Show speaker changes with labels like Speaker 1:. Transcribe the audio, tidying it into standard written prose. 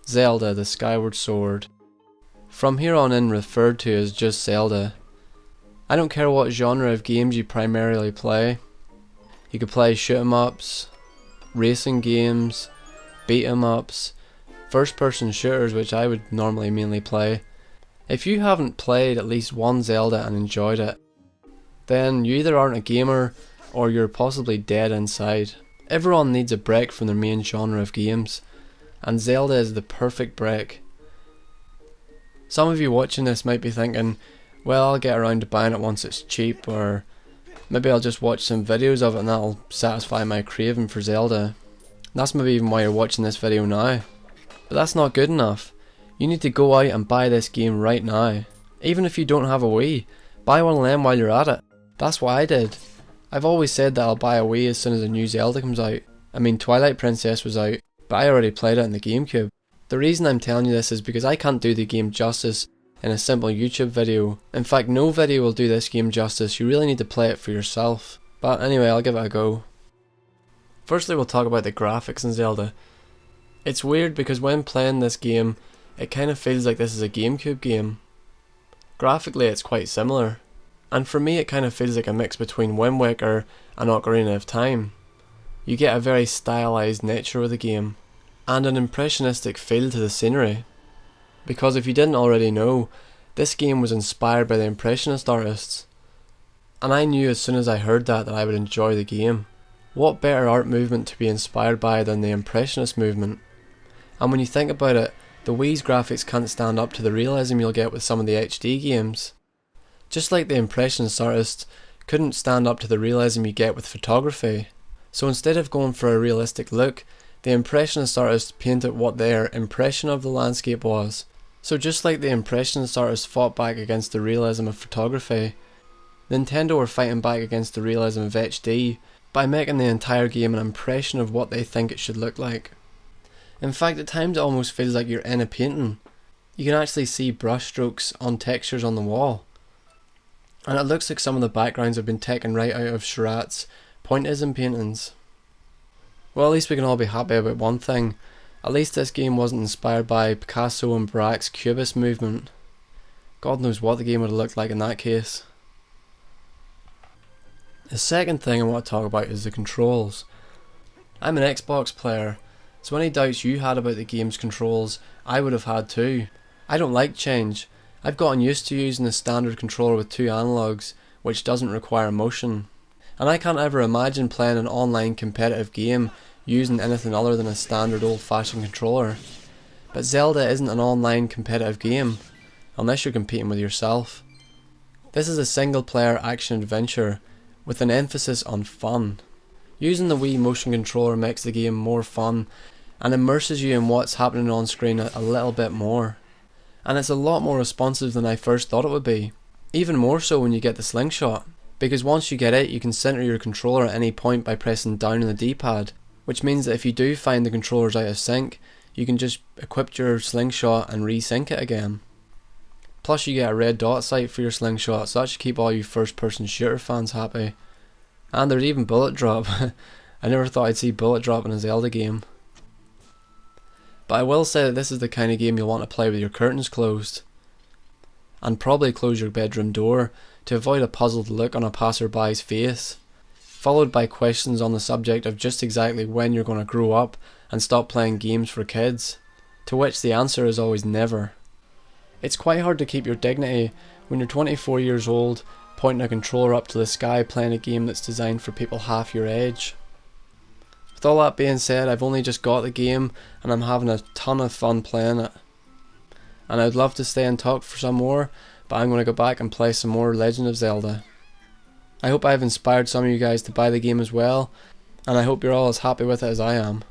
Speaker 1: Zelda the Skyward Sword. From here on in referred to as just Zelda. I don't care what genre of games you primarily play. You could play shoot 'em ups, racing games, beat 'em ups, first person shooters, which I would normally mainly play. If you haven't played at least one Zelda and enjoyed it, then you either aren't a gamer or you're possibly dead inside. Everyone needs a break from their main genre of games, and Zelda is the perfect break. Some of you watching this might be thinking, well, I'll get around to buying it once it's cheap, or maybe I'll just watch some videos of it and that'll satisfy my craving for Zelda. That's maybe even why you're watching this video now. But that's not good enough. You need to go out and buy this game right now. Even if you don't have a Wii, buy one of them while you're at it. That's what I did. I've always said that I'll buy a Wii as soon as a new Zelda comes out. I mean, Twilight Princess was out, but I already played it in the GameCube. The reason I'm telling you this is because I can't do the game justice in a simple YouTube video. In fact, no video will do this game justice. You really need to play it for yourself. But anyway, I'll give it a go. Firstly, we'll talk about the graphics in Zelda. It's weird because when playing this game, it kind of feels like this is a GameCube game. Graphically, it's quite similar. And for me, it kind of feels like a mix between Wind Waker and Ocarina of Time. You get a very stylized nature of the game, and an impressionistic feel to the scenery. Because if you didn't already know, this game was inspired by the Impressionist artists. And I knew as soon as I heard that I would enjoy the game. What better art movement to be inspired by than the Impressionist movement? And when you think about it, the Wii's graphics can't stand up to the realism you'll get with some of the HD games. Just like the Impressionist artists couldn't stand up to the realism you get with photography. So instead of going for a realistic look, the Impressionist artists painted what their impression of the landscape was. So just like the Impressionist artists fought back against the realism of photography, Nintendo were fighting back against the realism of HD by making the entire game an impression of what they think it should look like. In fact, at times it almost feels like you're in a painting. You can actually see brush strokes on textures on the wall. And it looks like some of the backgrounds have been taken right out of Seurat's pointillism paintings. Well, at least we can all be happy about one thing. At least this game wasn't inspired by Picasso and Braque's Cubist movement. God knows what the game would have looked like in that case. The second thing I want to talk about is the controls. I'm an Xbox player, so any doubts you had about the game's controls, I would have had too. I don't like change. I've gotten used to using a standard controller with two analogues, which doesn't require motion. And I can't ever imagine playing an online competitive game using anything other than a standard old-fashioned controller. But Zelda isn't an online competitive game, unless you're competing with yourself. This is a single-player action-adventure, with an emphasis on fun. Using the Wii motion controller makes the game more fun, and immerses you in what's happening on screen a little bit more. And it's a lot more responsive than I first thought it would be. Even more so when you get the slingshot. Because once you get it, you can center your controller at any point by pressing down on the D-pad. Which means that if you do find the controllers out of sync, you can just equip your slingshot and resync it again. Plus you get a red dot sight for your slingshot, so that should keep all you first person shooter fans happy. And there's even bullet drop. I never thought I'd see bullet drop in a Zelda game. But I will say that this is the kind of game you'll want to play with your curtains closed. And probably close your bedroom door to avoid a puzzled look on a passerby's face, followed by questions on the subject of just exactly when you're going to grow up and stop playing games for kids, to which the answer is always never. It's quite hard to keep your dignity when you're 24 years old, pointing a controller up to the sky playing a game that's designed for people half your age. With all that being said, I've only just got the game and I'm having a ton of fun playing it. And I'd love to stay and talk for some more, but I'm going to go back and play some more Legend of Zelda. I hope I've inspired some of you guys to buy the game as well, and I hope you're all as happy with it as I am.